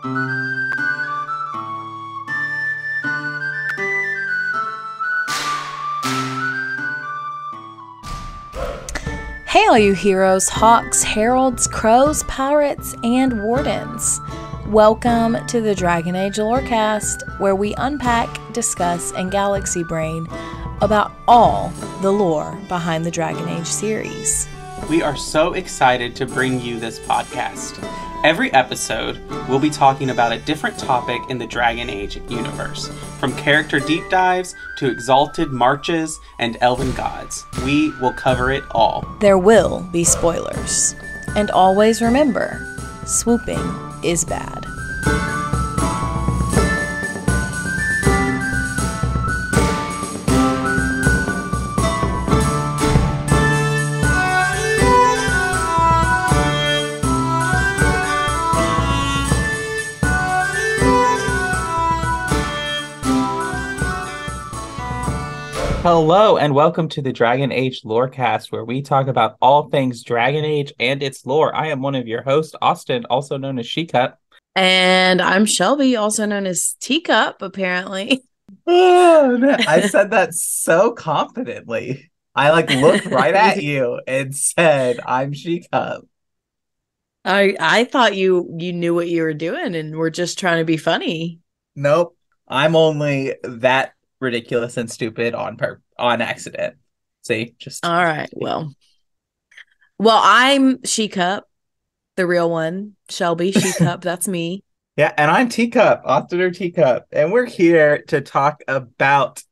Hey all you heroes, hawks, heralds, crows, pirates, and wardens. Welcome to the Dragon Age Lorecast, where we unpack, discuss, and galaxy brain about all the lore behind the Dragon Age series. We are so excited to bring you this podcast. Every episode, we'll be talking about a different topic in the Dragon Age universe. From character deep dives to exalted marches and elven gods, we will cover it all. There will be spoilers. And always remember, swooping is bad. Hello, and welcome to the Dragon Age Lorecast, where we talk about all things Dragon Age and its lore. I am one of your hosts, Austin, also known as Shecup. And I'm Shelby, also known as Teacup, apparently. Oh, man. I said that so confidently. I looked right at you and said, I'm Shecup. I thought you knew what you were doing and were just trying to be funny. Nope. I'm only that ridiculous and stupid on accident. See, just all right. Well, I'm Shecup, the real one. Shelby Shecup, that's me. Yeah, and I'm Teacup, Austin or Teacup, and we're here to talk about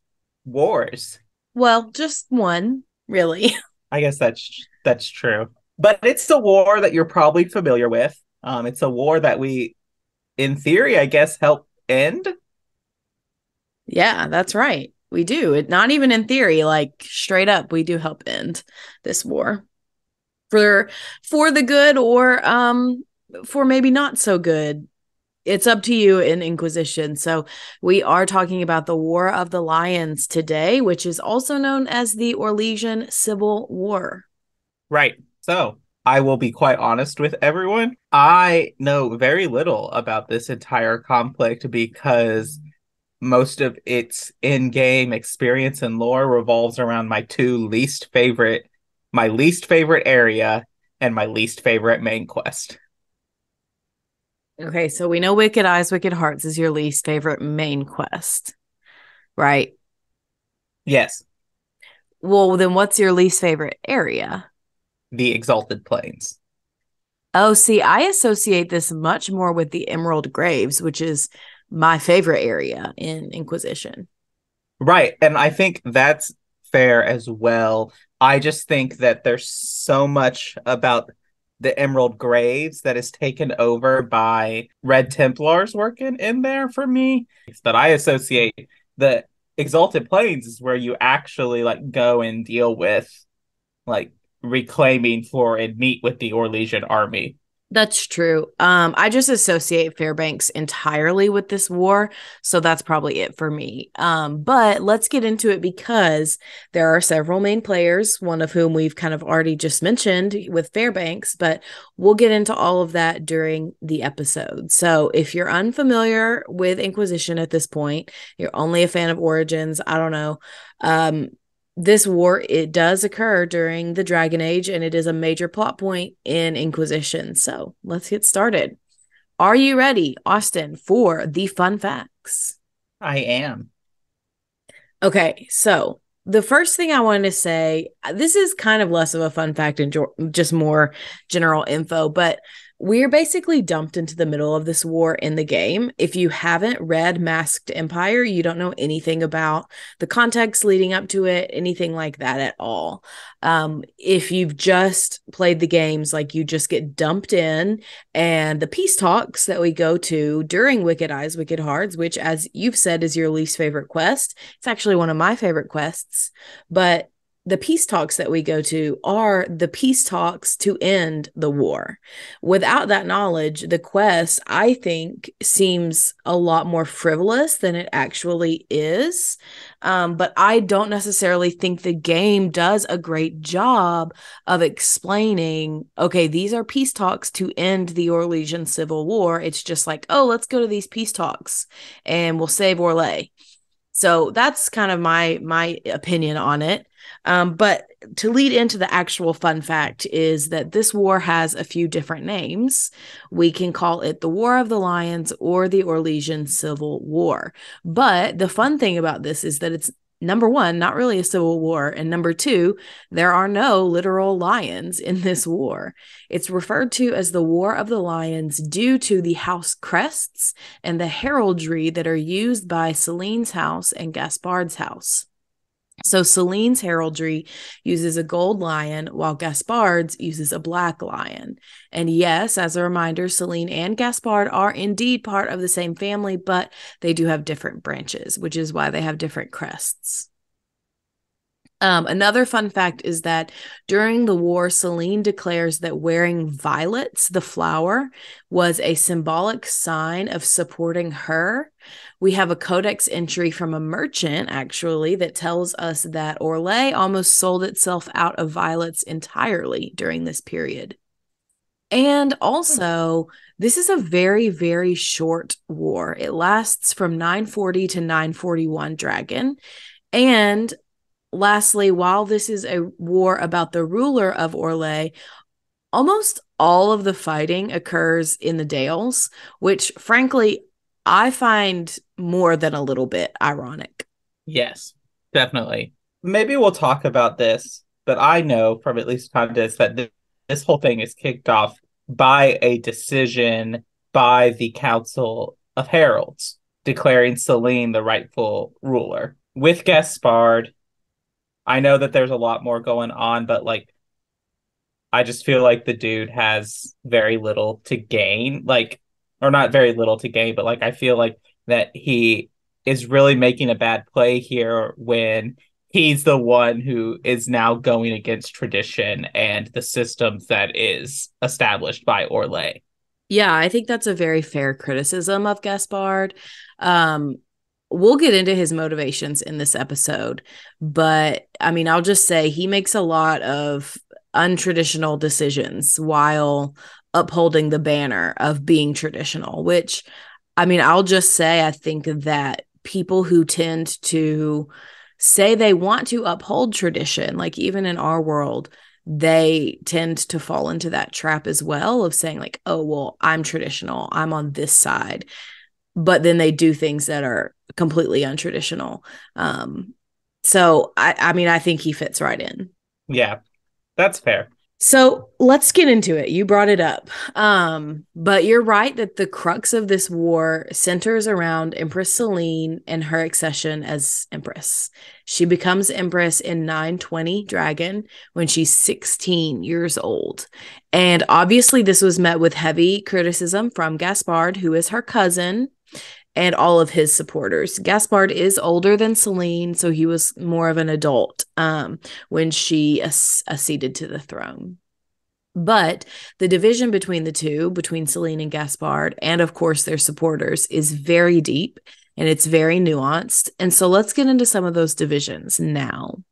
wars. Well, just one, really. I guess that's true, but it's a war that you're probably familiar with. It's a war that we, in theory, I guess, help end. Yeah, that's right. We do. Not even in theory, straight up, we do help end this war for the good or for maybe not so good. It's up to you in Inquisition. So we are talking about the War of the Lions today, which is also known as the Orlesian Civil War. Right. So I will be quite honest with everyone. I know very little about this entire conflict because most of its in-game experience and lore revolves around my least favorite area and my least favorite main quest. Okay, so we know Wicked Eyes, Wicked Hearts is your least favorite main quest, right? Yes. Well, then what's your least favorite area? The Exalted Plains. Oh, see, I associate this much more with the Emerald Graves, which is my favorite area in Inquisition. Right. And I think that's fair as well. I just think that there's so much about the Emerald Graves that is taken over by Red Templars working in there for me. That I associate the Exalted Plains is where you actually go and deal with reclaiming for and meet with the Orlesian army. That's true. I just associate Fairbanks entirely with this war, so that's probably it for me. But let's get into it because there are several main players, one of whom we've kind of already just mentioned with Fairbanks, but we'll get into all of that during the episode. So if you're unfamiliar with Inquisition at this point, you're only a fan of Origins, I don't know, this war, it does occur during the Dragon Age, and it is a major plot point in Inquisition. So let's get started. Are you ready, Austin, for the fun facts? I am. Okay, so the first thing I wanted to say, this is kind of less of a fun fact and just more general info, but we're basically dumped into the middle of this war in the game. If you haven't read Masked Empire, you don't know anything about the context leading up to it, anything like that at all. If you've just played the games, you just get dumped in, and the peace talks that we go to during Wicked Eyes, Wicked Hearts, which, as you've said, is your least favorite quest. It's actually one of my favorite quests, but the peace talks that we go to are the peace talks to end the war. Without that knowledge, the quest, I think, seems a lot more frivolous than it actually is. But I don't necessarily think the game does a great job of explaining, okay, these are peace talks to end the Orlesian Civil War. It's just like, oh, let's go to these peace talks and we'll save Orlais. So that's kind of my opinion on it. But to lead into the actual fun fact is that this war has a few different names. We can call it the War of the Lions or the Orlesian Civil War. But the fun thing about this is that it's, number one, not really a civil war. And number two, there are no literal lions in this war. It's referred to as the War of the Lions due to the house crests and the heraldry that are used by Celine's house and Gaspard's house. So Celine's heraldry uses a gold lion, while Gaspard's uses a black lion. And yes, as a reminder, Celine and Gaspard are indeed part of the same family, but they do have different branches, which is why they have different crests. Another fun fact is that during the war, Celine declares that wearing violets, the flower, was a symbolic sign of supporting her. We have a Codex entry from a merchant, actually, that tells us that Orlais almost sold itself out of violets entirely during this period. And also, this is a very, very short war. It lasts from 940 to 941 Dragon. And lastly, while this is a war about the ruler of Orlais, almost all of the fighting occurs in the Dales, which frankly, I find more than a little bit ironic. Yes, definitely. Maybe we'll talk about this, but I know from at least context that this whole thing is kicked off by a decision by the Council of Heralds, declaring Celine the rightful ruler. With Gaspard, I know that there's a lot more going on, but like, I just feel like the dude has very little to gain, like, or not very little to gain, but like, I feel like that he is really making a bad play here when he's the one who is now going against tradition and the system that is established by Orlais. Yeah, I think that's a very fair criticism of Gaspard. We'll get into his motivations in this episode, but I mean, I'll just say he makes a lot of untraditional decisions while upholding the banner of being traditional, which, I mean, I'll just say, I think that people who tend to say they want to uphold tradition, like even in our world, they tend to fall into that trap as well of saying like, oh, well, I'm traditional, I'm on this side. But then they do things that are completely untraditional. So I mean, I think he fits right in. Yeah, that's fair. So let's get into it. You brought it up. But you're right that the crux of this war centers around Empress Celine and her accession as Empress. She becomes Empress in 920 Dragon when she's 16 years old. And obviously this was met with heavy criticism from Gaspard, who is her cousin, and all of his supporters. Gaspard is older than Celine, so he was more of an adult when she acceded to the throne. But the division between the two, between Celine and Gaspard, and of course their supporters, is very deep and it's very nuanced. And so let's get into some of those divisions now.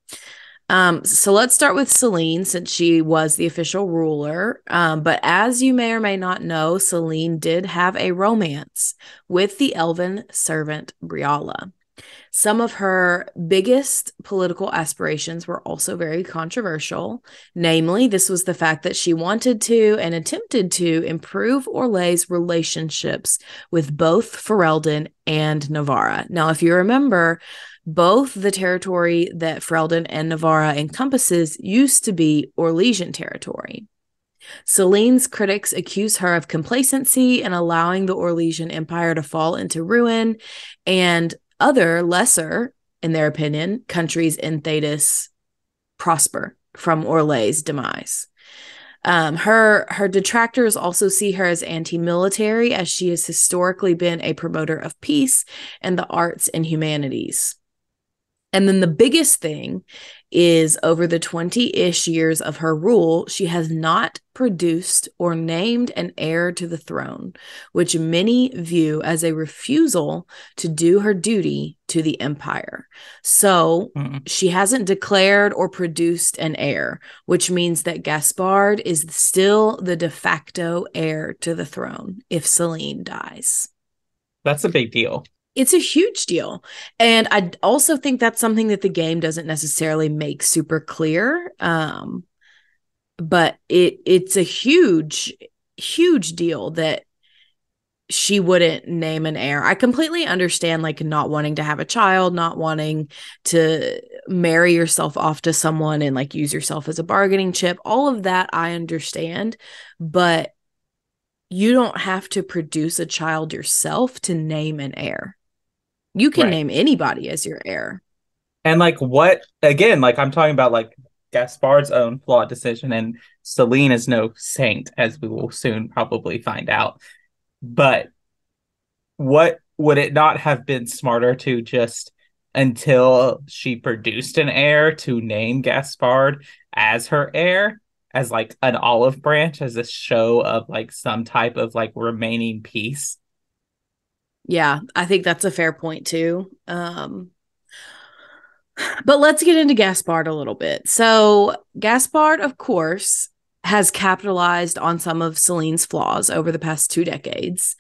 So let's start with Celine, since she was the official ruler. But as you may or may not know, Celine did have a romance with the elven servant Briala. Some of her biggest political aspirations were also very controversial. Namely, this was the fact that she wanted to and attempted to improve Orlais' relationships with both Ferelden and Navarra. Now, if you remember, both the territory that Ferelden and Navarra encompasses used to be Orlesian territory. Celine's critics accuse her of complacency and allowing the Orlesian Empire to fall into ruin, and other lesser, in their opinion, countries in Thedas prosper from Orlais' demise. Her detractors also see her as anti-military, as she has historically been a promoter of peace and the arts and humanities. And then the biggest thing is over the 20-ish years of her rule, she has not produced or named an heir to the throne, which many view as a refusal to do her duty to the empire. So she hasn't declared or produced an heir, which means that Gaspard is still the de facto heir to the throne if Celine dies. That's a big deal. It's a huge deal. And I also think that's something that the game doesn't necessarily make super clear. But it's a huge, huge deal that she wouldn't name an heir. I completely understand like not wanting to have a child, not wanting to marry yourself off to someone and like use yourself as a bargaining chip. All of that I understand, but you don't have to produce a child yourself to name an heir. You can name anybody as your heir. And like what, again, like I'm talking about like Gaspard's own flawed decision, and Celine is no saint, as we will soon probably find out. But what would it not have been smarter to just, until she produced an heir, to name Gaspard as her heir, as like an olive branch, as a show of like some type of like remaining peace? Yeah, I think that's a fair point too. But let's get into Gaspard a little bit. So Gaspard, of course, has capitalized on some of Celine's flaws over the past 2 decades.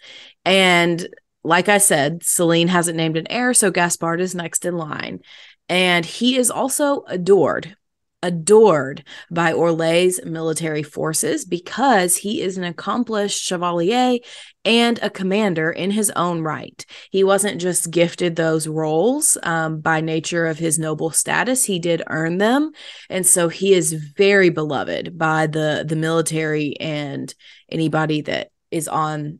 And like I said, Celine hasn't named an heir, so Gaspard is next in line. And he is also adored by Orlais military forces because he is an accomplished chevalier and a commander in his own right. He wasn't just gifted those roles by nature of his noble status. He did earn them. And so he is very beloved by the military and anybody that is in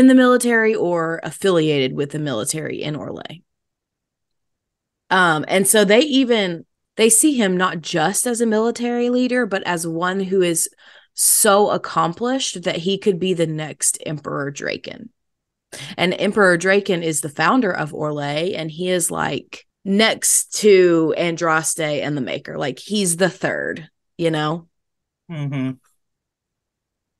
the military or affiliated with the military in Orlais. And so they see him not just as a military leader, but as one who is so accomplished that he could be the next Emperor Draken. And Emperor Draken is the founder of Orlais, and he is like next to Andraste and the Maker. Like he's the third, you know? Mm-hmm.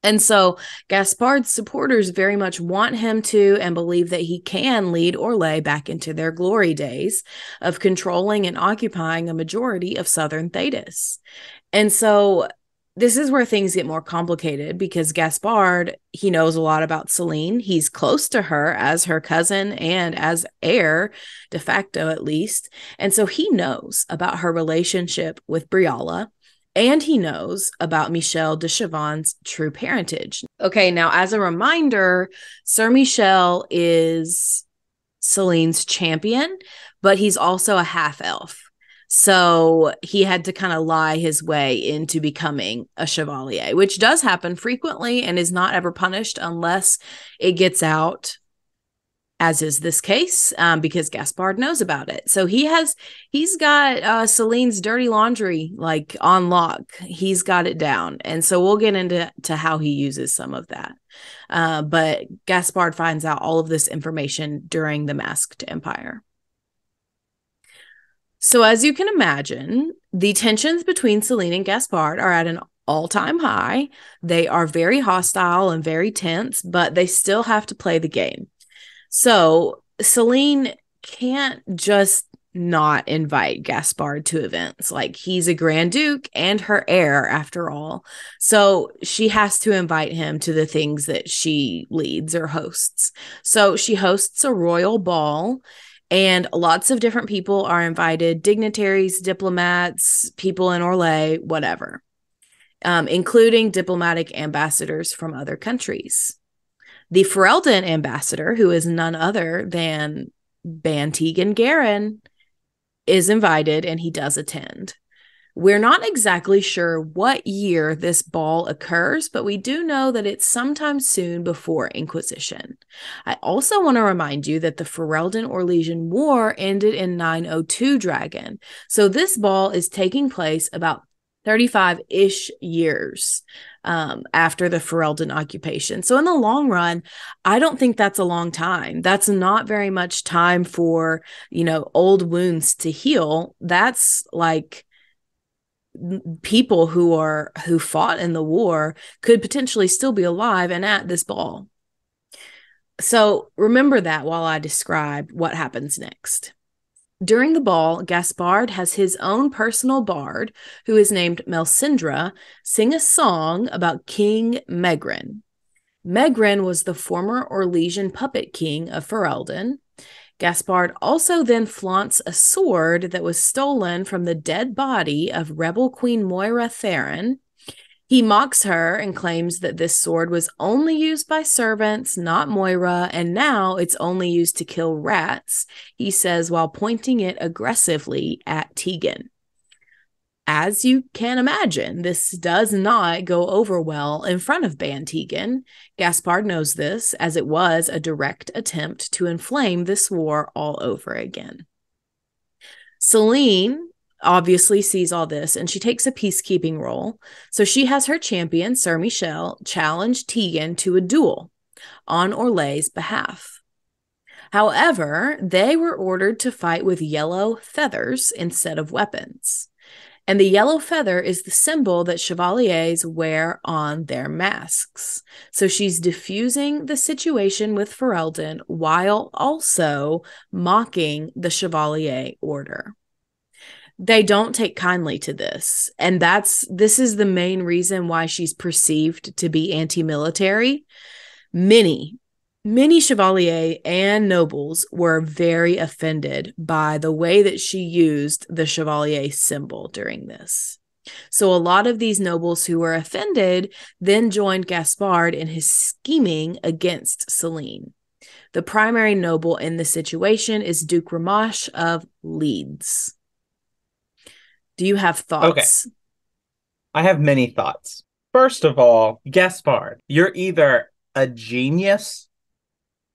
And so Gaspard's supporters very much want him to and believe that he can lead Orlais back into their glory days of controlling and occupying a majority of southern Thedas. And so this is where things get more complicated because Gaspard, he knows a lot about Celine. He's close to her as her cousin and as heir, de facto at least. And so he knows about her relationship with Briala. And he knows about Michel de Chavannes' true parentage. Okay, now as a reminder, Sir Michel is Celine's champion, but he's also a half-elf. So he had to kind of lie his way into becoming a chevalier, which does happen frequently and is not ever punished unless it gets out, as is this case, because Gaspard knows about it. So he's got Celine's dirty laundry like on lock. He's got it down. And so we'll get into how he uses some of that. But Gaspard finds out all of this information during the Masked Empire. So as you can imagine, the tensions between Celine and Gaspard are at an all-time high. They are very hostile and very tense, but they still have to play the game. So Celine can't just not invite Gaspard to events. Like he's a Grand Duke and her heir after all. So she has to invite him to the things that she leads or hosts. So she hosts a royal ball and lots of different people are invited, dignitaries, diplomats, people in Orlais, whatever, including diplomatic ambassadors from other countries. The Ferelden ambassador, who is none other than Bantegan Garin, is invited and he does attend. We're not exactly sure what year this ball occurs, but we do know that it's sometime soon before Inquisition. I also want to remind you that the Ferelden Orlesian War ended in 902 Dragon. So this ball is taking place about 35-ish years after the Ferelden occupation. So in the long run, I don't think that's a long time. That's not very much time for, old wounds to heal. That's like people who fought in the war could potentially still be alive and at this ball. So remember that while I describe what happens next. During the ball, Gaspard has his own personal bard, who is named Melisindre, sing a song about King Megrin. Megrin was the former Orlesian puppet king of Ferelden. Gaspard also then flaunts a sword that was stolen from the dead body of rebel Queen Moira Theron. He mocks her and claims that this sword was only used by servants, not Moira, and now it's only used to kill rats, he says while pointing it aggressively at Tegan. As you can imagine, this does not go over well in front of Ban Tegan. Gaspard knows this, as it was a direct attempt to inflame this war all over again. Selene obviously sees all this, and she takes a peacekeeping role. So she has her champion, Sir Michel, challenge Tegan to a duel on Orlais' behalf. However, they were ordered to fight with yellow feathers instead of weapons. And the yellow feather is the symbol that chevaliers wear on their masks. So she's diffusing the situation with Ferelden while also mocking the Chevalier Order. They don't take kindly to this. And this is the main reason why she's perceived to be anti-military. Many chevaliers and nobles were very offended by the way that she used the chevalier symbol during this. So a lot of these nobles who were offended then joined Gaspard in his scheming against Selene. The primary noble in this situation is Duke Ramash of Leeds. Do you have thoughts? Okay. I have many thoughts. First of all, Gaspard, you're either a genius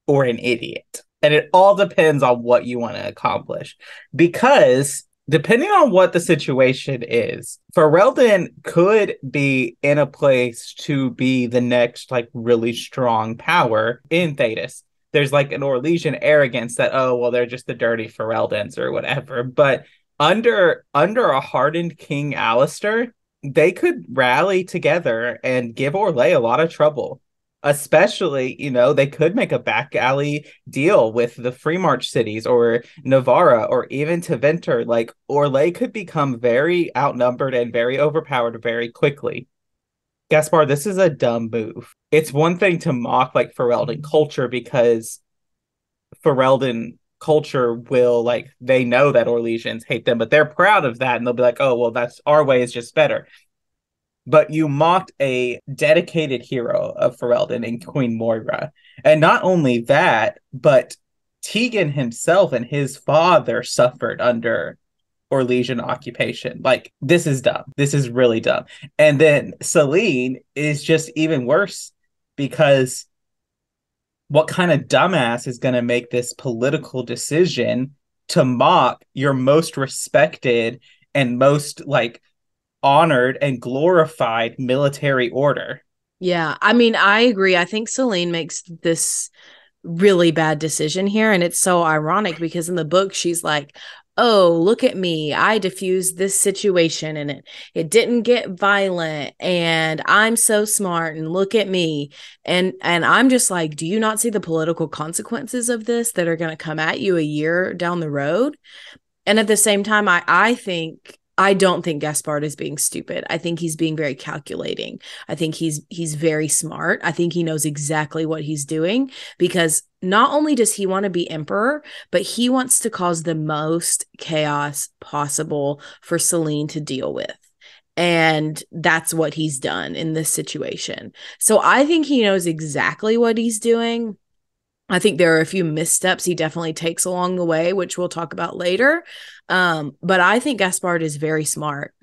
or an idiot. And it all depends on what you want to accomplish. Because depending on what the situation is, Ferelden could be in a place to be the next really strong power in Thedas. There's an Orlesian arrogance that, they're just the dirty Fereldans or whatever. But under a hardened King Alistair, they could rally together and give Orlais a lot of trouble. Especially, they could make a back alley deal with the Free March cities or Navarra or even Tevinter. Orlais could become very outnumbered and very overpowered very quickly. Gaspard, this is a dumb move. It's one thing to mock Ferelden culture because Ferelden culture will they know that Orlesians hate them, but they're proud of that and they'll be like, oh, well, that's our way is just better. But you mocked a dedicated hero of Ferelden in Queen Moira. And not only that, but Tegan himself and his father suffered under Orlesian occupation. This is dumb. This is really dumb. And then Selene is just even worse because what kind of dumbass is going to make this political decision to mock your most respected and most honored and glorified military order? Yeah, I agree. I think Selene makes this really bad decision here, and it's so ironic because in the book she's like, oh, look at me, I diffused this situation and it didn't get violent and I'm so smart and look at me, and I'm just like, do you not see the political consequences of this that are going to come at you a year down the road? And at the same time, I don't think Gaspard is being stupid. I think he's being very calculating. I think he's very smart. I think he knows exactly what he's doing because not only does he want to be emperor, but he wants to cause the most chaos possible for Selene to deal with. And that's what he's done in this situation. So I think he knows exactly what he's doing. I think there are a few missteps he definitely takes along the way, which we'll talk about later. But I think Gaspard is very smart.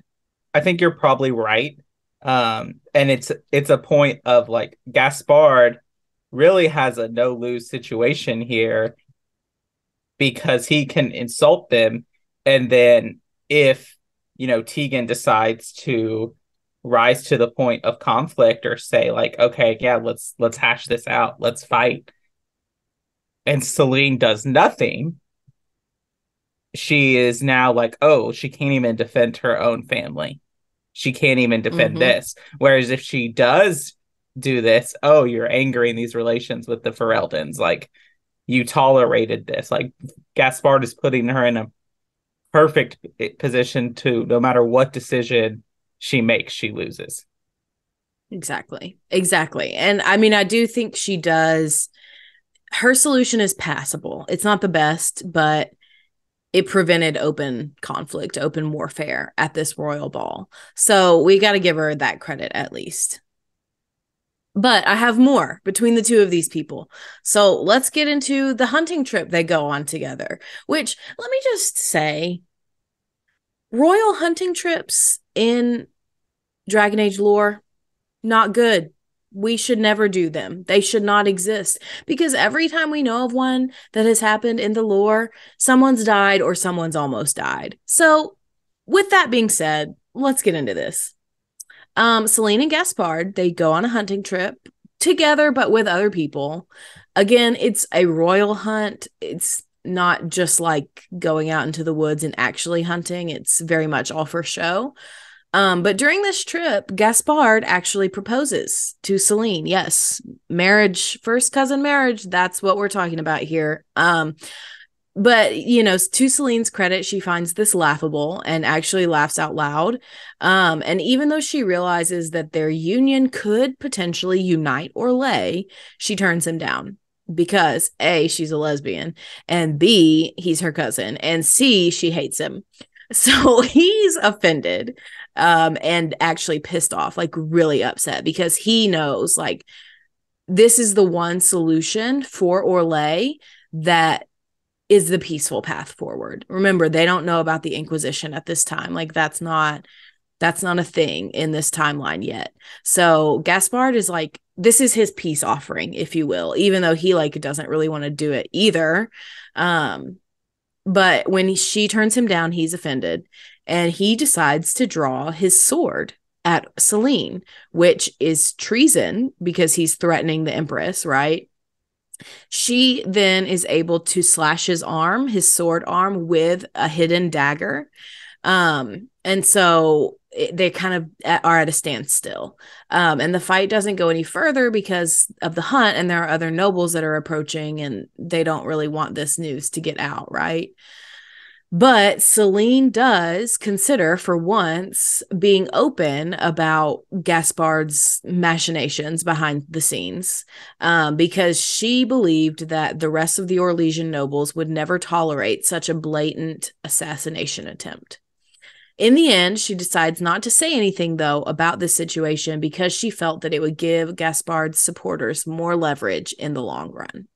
I think you're probably right. And it's a point of Gaspard really has a no-lose situation here because he can insult them. And then if, Tegan decides to rise to the point of conflict or say like, okay, yeah, let's hash this out, let's fight. And Selene does nothing. She is now like, oh, she can't even defend her own family. She can't even defend this. Whereas if she does do this, oh, you're angering these relations with the Ferelden's. Like, you tolerated this. Like, Gaspard is putting her in a perfect position to, no matter what decision she makes, she loses. Exactly. And I mean, I do think she does. Her solution is passable. It's not the best, but it prevented open conflict, open warfare at this royal ball. So we got to give her that credit at least. But I have more between the two of these people. So let's get into the hunting trip they go on together, which, let me just say, royal hunting trips in Dragon Age lore, not good. We should never do them. They should not exist, because every time we know of one that has happened in the lore, someone's died or someone's almost died. So with that being said, let's get into this. Selene and Gaspard, they go on a hunting trip together, but with other people. Again, it's a royal hunt. It's not just like going out into the woods and actually hunting. It's very much all for show. But during this trip, Gaspard actually proposes to Selene. Yes, marriage, first cousin marriage. That's what we're talking about here. But, to Selene's credit, she finds this laughable and actually laughs out loud. And even though she realizes that their union could potentially unite Orlais, she turns him down because A, she's a lesbian, and B, he's her cousin, and C, she hates him. So he's offended. And actually pissed off, like really upset, because he knows like this is the one solution for Orlais that is the peaceful path forward. Remember, they don't know about the Inquisition at this time. Like that's not a thing in this timeline yet. So Gaspard is like, this is his peace offering, if you will, even though he like doesn't really want to do it either. But when she turns him down, he's offended. And he decides to draw his sword at Selene, which is treason because he's threatening the Empress, right? She then is able to slash his sword arm, with a hidden dagger. And so they kind of are at a standstill. And the fight doesn't go any further because of the hunt, and there are other nobles that are approaching, and they don't really want this news to get out, right? But Selene does consider, for once, being open about Gaspard's machinations behind the scenes, because she believed that the rest of the Orlesian nobles would never tolerate such a blatant assassination attempt. In the end, she decides not to say anything, though, about this situation, because she felt that it would give Gaspard's supporters more leverage in the long run.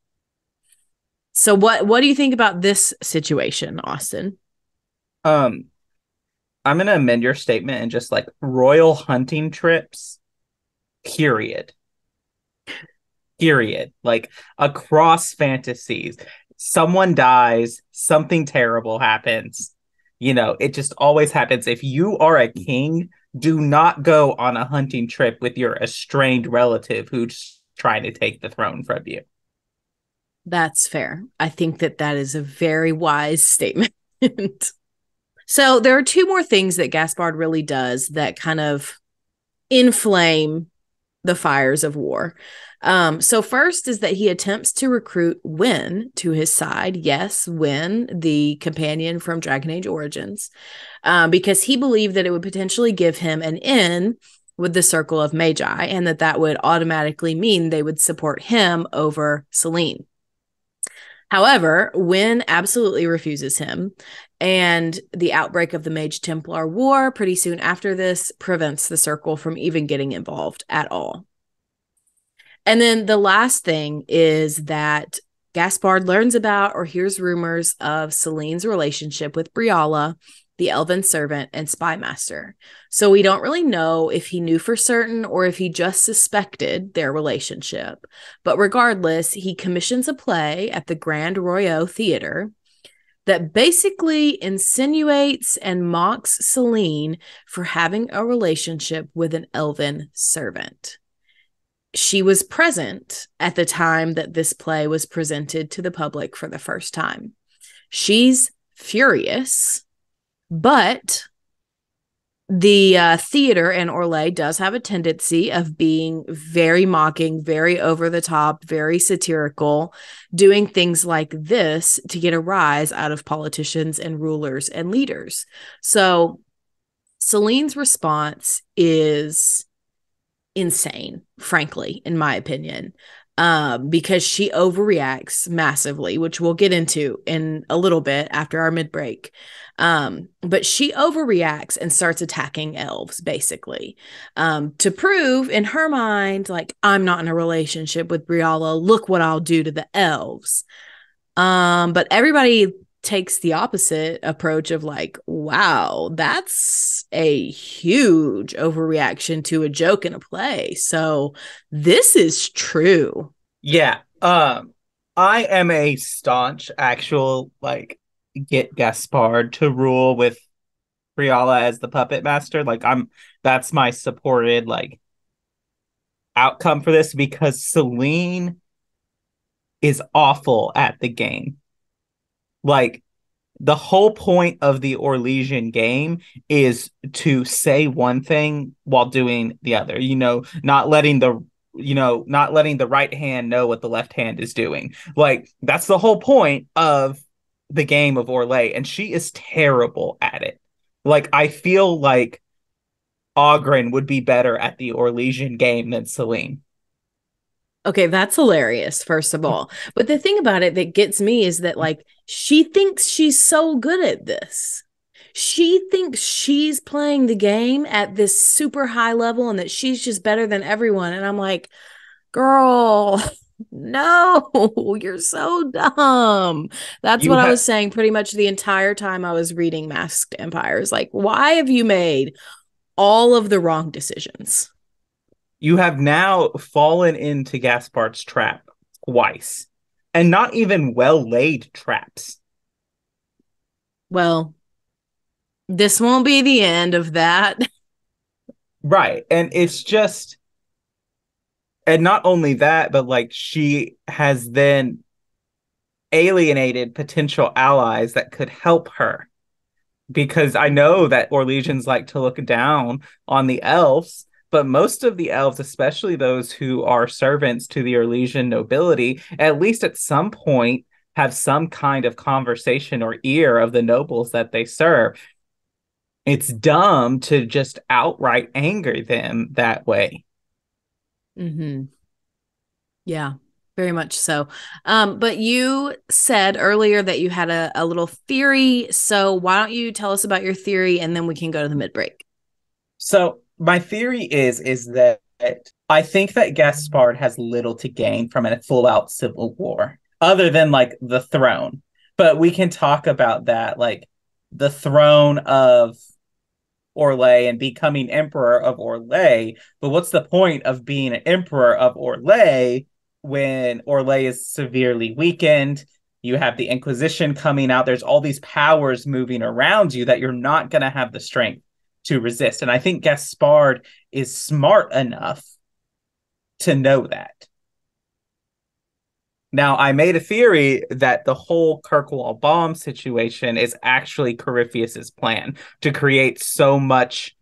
So what do you think about this situation, Austin? I'm going to amend your statement and just like royal hunting trips, period. Like across fantasies, someone dies, something terrible happens. It just always happens. If you are a king, do not go on a hunting trip with your estranged relative who's trying to take the throne from you. That's fair. I think that is a very wise statement. So there are two more things that Gaspard really does that kind of inflame the fires of war. So first is that he attempts to recruit Wynn to his side. Yes, Wynn, the companion from Dragon Age Origins, because he believed that it would potentially give him an in with the Circle of Magi, and that would automatically mean they would support him over Selene. However, Wynn absolutely refuses him, and the outbreak of the Mage Templar War pretty soon after this prevents the Circle from even getting involved at all. And then the last thing is that Gaspard learns about or hears rumors of Selene's relationship with Briala, the elven servant and spy master. So we don't really know if he knew for certain or if he just suspected their relationship. But regardless, he commissions a play at the Grand Royaux Theater that basically insinuates and mocks Selene for having a relationship with an elven servant. She was present at the time that this play was presented to the public for the first time. She's furious, but the theater in Orlais does have a tendency of being very mocking, very over the top, very satirical, doing things like this to get a rise out of politicians and rulers and leaders. So Celine's response is insane, frankly, in my opinion, because she overreacts massively, which we'll get into in a little bit after our mid-break. But she overreacts and starts attacking elves, basically, to prove in her mind, like, I'm not in a relationship with Briala. Look what I'll do to the elves. But everybody takes the opposite approach of like, wow, that's a huge overreaction to a joke in a play. So this is true. Yeah. I am a staunch actual, like, get Gaspard to rule with Briala as the puppet master. Like, that's my supported, like, outcome for this, because Selene is awful at the game. Like, the whole point of the Orlesian game is to say one thing while doing the other, not letting the right hand know what the left hand is doing. Like, that's the whole point of the game of Orlais, and she is terrible at it. Like, I feel like Ogren would be better at the Orlesian game than Selene. Okay, that's hilarious, first of all. But the thing about it that gets me is that, like, she thinks she's so good at this. She thinks she's playing the game at this super high level and that she's just better than everyone. And I'm like, girl, no, you're so dumb. That's what I was saying pretty much the entire time I was reading Masked Empires. Like, why have you made all of the wrong decisions? You have now fallen into Gaspard's trap twice, and not even well-laid traps. Well, this won't be the end of that. Right, and it's just... And not only that, but, like, she has then alienated potential allies that could help her. Because I know that Orlesians like to look down on the elves, but most of the elves, especially those who are servants to the Orlesian nobility, at least at some point have some kind of conversation or ear of the nobles that they serve. It's dumb to just outright anger them that way. Mm-hmm. Yeah, very much so. But you said earlier that you had a little theory. So why don't you tell us about your theory and then we can go to the mid-break. So my theory is that I think that Gaspard has little to gain from a full-out civil war, other than, like, the throne. But we can talk about that, like, the throne of Orlais and becoming emperor of Orlais. But what's the point of being an emperor of Orlais when Orlais is severely weakened? You have the Inquisition coming out. There's all these powers moving around you that you're not going to have the strength to resist. And I think Gaspard is smart enough to know that. Now, I made a theory that the whole Kirkwall bomb situation is actually Corypheus's plan to create so much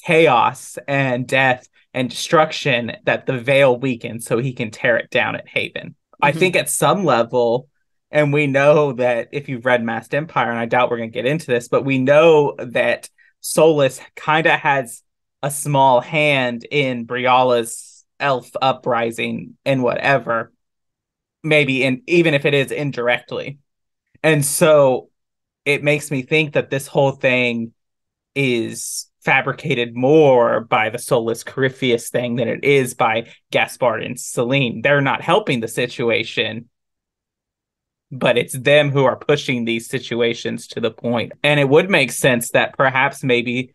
chaos and death and destruction that the veil weakens so he can tear it down at Haven. Mm-hmm. I think at some level, and we know that if you've read Masked Empire, and I doubt we're going to get into this, but we know that Solus kind of has a small hand in Briala's elf uprising and whatever, maybe even if it is indirectly. And so it makes me think that this whole thing is fabricated more by the Solus Corypheus thing than it is by Gaspard and Selene. They're not helping the situation, but it's them who are pushing these situations to the point. And it would make sense that perhaps maybe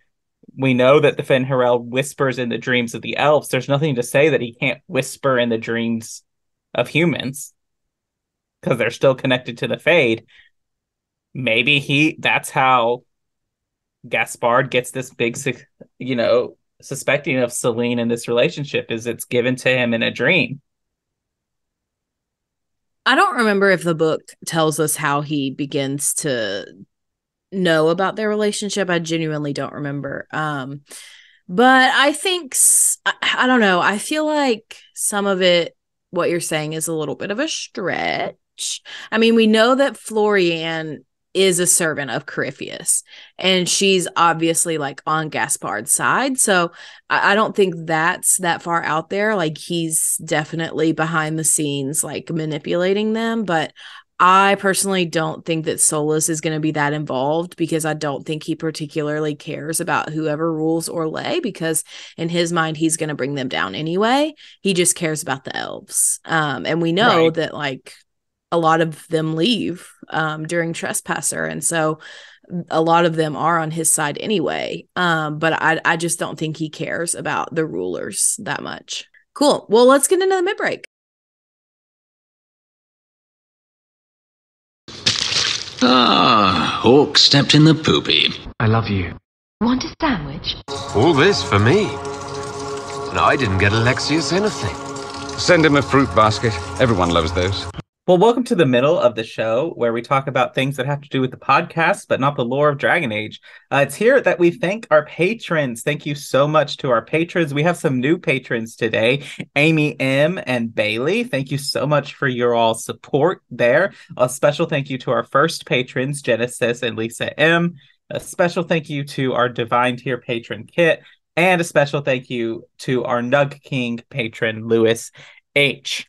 we know that the Fen'Harel whispers in the dreams of the elves. There's nothing to say that he can't whisper in the dreams of humans, because they're still connected to the Fade. maybe that's how Gaspard gets this big, suspecting of Celine in this relationship, is it's given to him in a dream. I don't remember if the book tells us how he begins to know about their relationship. I genuinely don't remember. But I think, I don't know. I feel like some of it, what you're saying, is a little bit of a stretch. I mean, we know that Florian is a servant of Corypheus, and she's obviously like on Gaspard's side. So I don't think that's that far out there. Like, he's definitely behind the scenes, like manipulating them. But I personally don't think that Solus is going to be that involved, because I don't think he particularly cares about whoever rules Orlais, because in his mind, he's going to bring them down anyway. He just cares about the elves. And we know that like a lot of them leave during Trespasser. And so a lot of them are on his side anyway. But I just don't think he cares about the rulers that much. Cool. Well, let's get into the mid-break. Hawk stepped in the poopy. I love you. Want a sandwich? All this for me. And I didn't get Alexius anything. Send him a fruit basket. Everyone loves those. Well, welcome to the middle of the show, where we talk about things that have to do with the podcast, but not the lore of Dragon Age. It's here that we thank our patrons. Thank you so much to our patrons. We have some new patrons today, Amy M. and Bailey. Thank you so much for your all support there. A special thank you to our first patrons, Genesis and Lisa M. A special thank you to our Divine Tier patron, Kit. And a special thank you to our Nug King patron, Lewis H.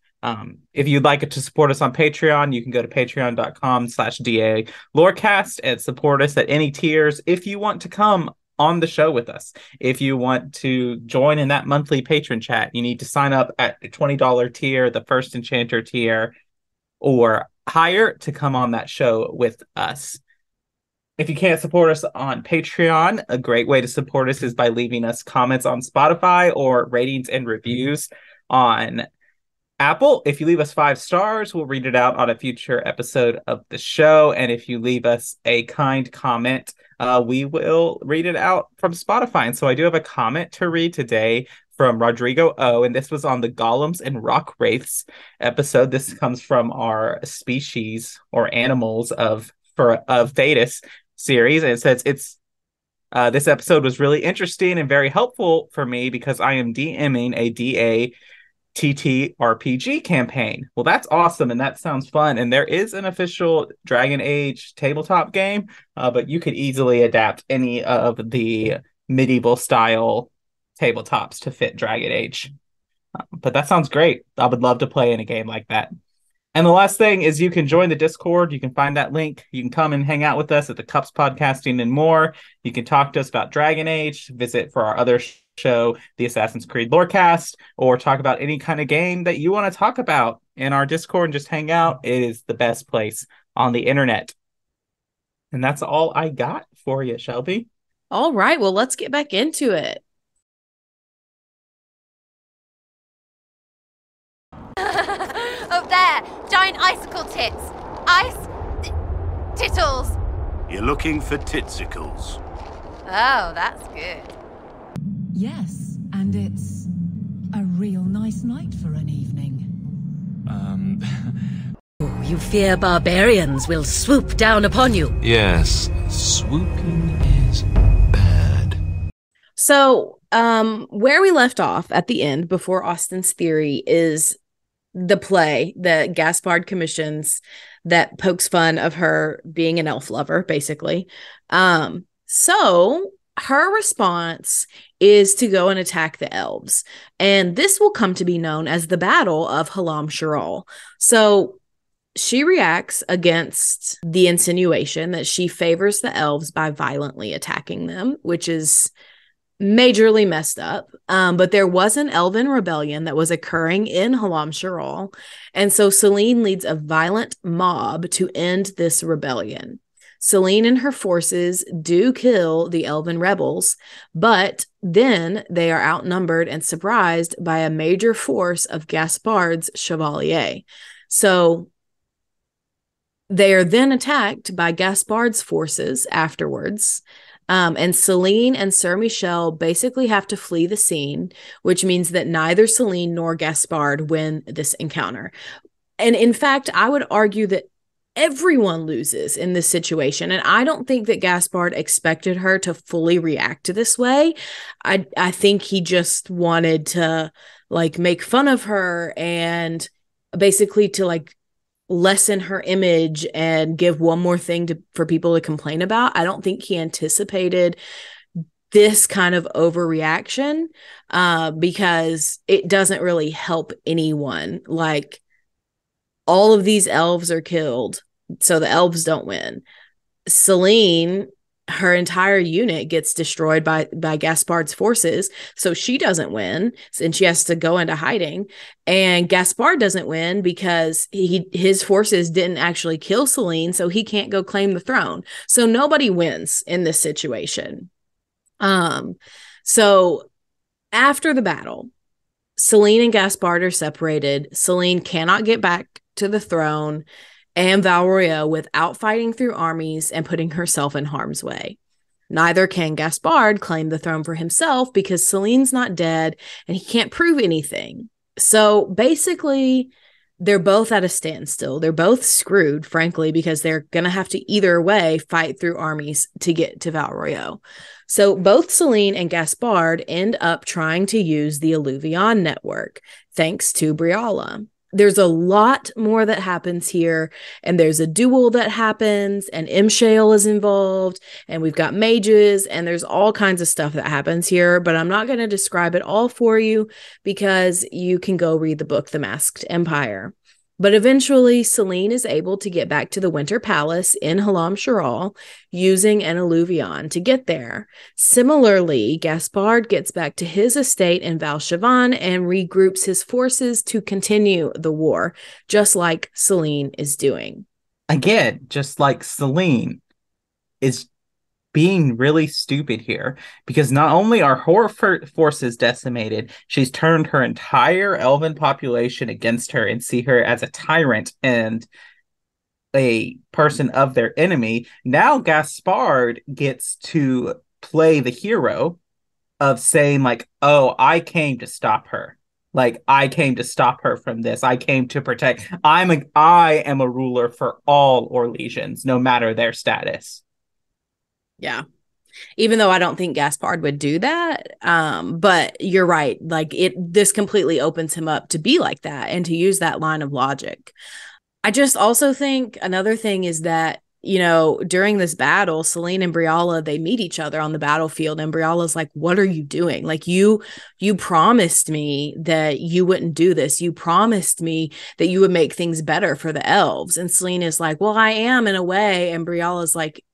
If you'd like to support us on Patreon, you can go to patreon.com/DA Lorecast and support us at any tiers. If you want to come on the show with us, if you want to join in that monthly patron chat, you need to sign up at the $20 tier, the First Enchanter tier, or higher to come on that show with us. If you can't support us on Patreon, a great way to support us is by leaving us comments on Spotify or ratings and reviews on Apple. If you leave us 5 stars, we'll read it out on a future episode of the show. And if you leave us a kind comment, we will read it out from Spotify. And so I do have a comment to read today from Rodrigo O. And this was on the Golems and Rock Wraiths episode. This comes from our species or animals of Thedas series. And it says this episode was really interesting and very helpful for me because I am DMing a DA TTRPG campaign. Well, that's awesome, and that sounds fun. And there is an official Dragon Age tabletop game, but you could easily adapt any of the medieval style tabletops to fit Dragon Age. But that sounds great. I would love to play in a game like that. And the last thing is you can join the Discord. You can find that link. You can come and hang out with us at the Cups Podcasting and more. You can talk to us about Dragon Age, visit for our other show, the Assassin's Creed Lorecast, or talk about any kind of game that you want to talk about in our Discord and just hang out. It is the best place on the internet. And that's all I got for you, Shelby. All right, well, let's get back into it. Up there, giant icicle tits. Tittles. You're looking for titsicles. Oh, that's good. Yes, and it's a real nice night for an evening. Oh, you fear barbarians will swoop down upon you. Yes, swooping is bad. So, where we left off at the end before Austin's theory is the play that Gaspard commissions that pokes fun of her being an elf lover, basically. So her response is to go and attack the elves. And this will come to be known as the Battle of Halam Sharal. So she reacts against the insinuation that she favors the elves by violently attacking them, which is majorly messed up. But there was an elven rebellion that was occurring in Halam Sharal. And so Celine leads a violent mob to end this rebellion. Celine and her forces do kill the elven rebels, but then they are outnumbered and surprised by a major force of Gaspard's Chevalier. So They are then attacked by Gaspard's forces afterwards. And Celine and Sir Michel basically have to flee the scene, which means that neither Celine nor Gaspard win this encounter. And in fact, I would argue that everyone loses in this situation. And I don't think that Gaspard expected her to fully react to this way. I think he just wanted to like make fun of her and basically to like lessen her image and give one more thing for people to complain about. I don't think he anticipated this kind of overreaction because it doesn't really help anyone. Like, all of these elves are killed, so the elves don't win. Celine, her entire unit gets destroyed by Gaspard's forces, so she doesn't win, and she has to go into hiding. And Gaspard doesn't win because his forces didn't actually kill Celine, so he can't go claim the throne. So nobody wins in this situation. So after the battle, Celine and Gaspard are separated. Celine cannot get back to the throne and Val Royeaux without fighting through armies and putting herself in harm's way. Neither can Gaspard claim the throne for himself because Celine's not dead and he can't prove anything. So basically, they're both at a standstill. They're both screwed, frankly, because they're going to have to either way fight through armies to get to Val Royeaux. So both Celine and Gaspard end up trying to use the Alluvion network, thanks to Briala. There's a lot more that happens here, and there's a duel that happens, and Imshale is involved, and we've got mages, and there's all kinds of stuff that happens here, but I'm not going to describe it all for you because you can go read the book, The Masked Empire. But eventually, Celine is able to get back to the Winter Palace in Halam Sharal using an Alluvion to get there. Similarly, Gaspard gets back to his estate in Val Chevan and regroups his forces to continue the war, just like Celine is doing. Again, just like Celine is being really stupid here, because not only are her forces decimated, she's turned her entire elven population against her and see her as a tyrant and a person of their enemy. Now Gaspard gets to play the hero of saying like, oh, I came to stop her. Like, I came to stop her from this. I came to protect. I am a ruler for all Orlesians, no matter their status. Yeah. Even though I don't think Gaspard would do that. But you're right. Like this completely opens him up to be like that and to use that line of logic. I just also think another thing is that, you know, during this battle, Celine and Briala, they meet each other on the battlefield, and Briala's like, what are you doing? Like you promised me that you wouldn't do this. You promised me that you would make things better for the elves. And Celine is like, well, I am in a way. And Briala's like,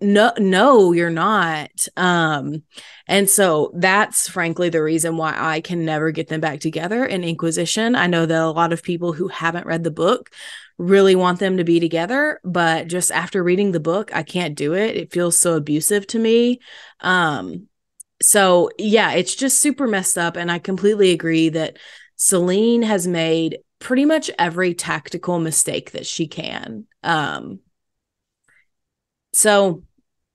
no, you're not. And so that's frankly the reason why I can never get them back together in Inquisition. I know that a lot of people who haven't read the book really want them to be together, but just after reading the book, I can't do it. It feels so abusive to me. So yeah, it's just super messed up. And I completely agree that Celine has made pretty much every tactical mistake that she can. So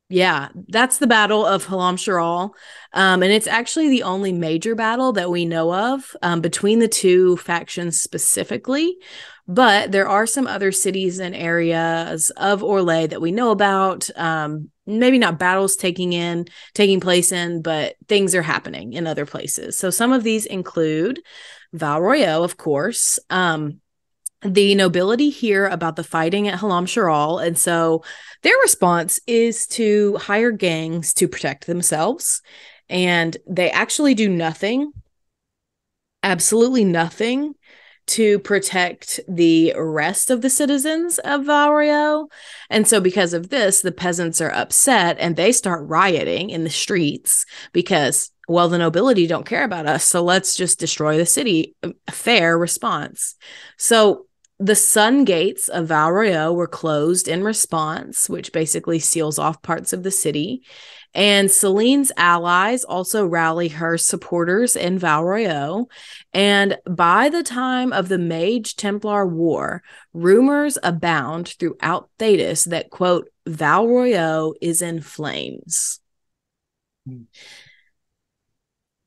yeah, that's the Battle of Halam Sharal. And it's actually the only major battle that we know of between the two factions specifically. But there are some other cities and areas of Orlais that we know about. Maybe not battles taking place in, but things are happening in other places. So some of these include Val Royeaux, of course. The nobility hear about the fighting at Halam Sharal, and so their response is to hire gangs to protect themselves, and they actually do nothing, absolutely nothing, to protect the rest of the citizens of Val Royeaux. And so because of this, the peasants are upset, and they start rioting in the streets because, well, the nobility don't care about us, so let's just destroy the city. A fair response. So The sun gates of Val Royeaux were closed in response, which basically seals off parts of the city. And Celene's allies also rally her supporters in Val Royeaux. And by the time of the Mage Templar War, rumors abound throughout Thedas that, quote, Val Royeaux is in flames.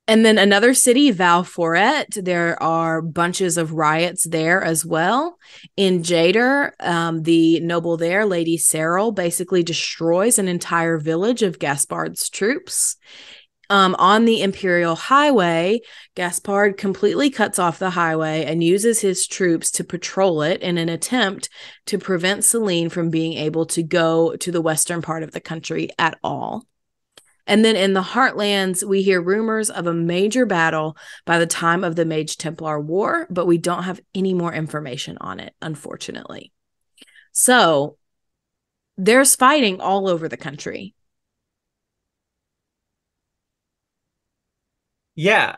And then another city, Val Foret, there are bunches of riots there as well. In Jader, the noble there, Lady Cyril, basically destroys an entire village of Gaspard's troops. On the Imperial Highway, Gaspard completely cuts off the highway and uses his troops to patrol it in an attempt to prevent Selene from being able to go to the western part of the country at all. And then in the Heartlands, we hear rumors of a major battle by the time of the Mage Templar War, but we don't have any more information on it, unfortunately. So there's fighting all over the country. Yeah.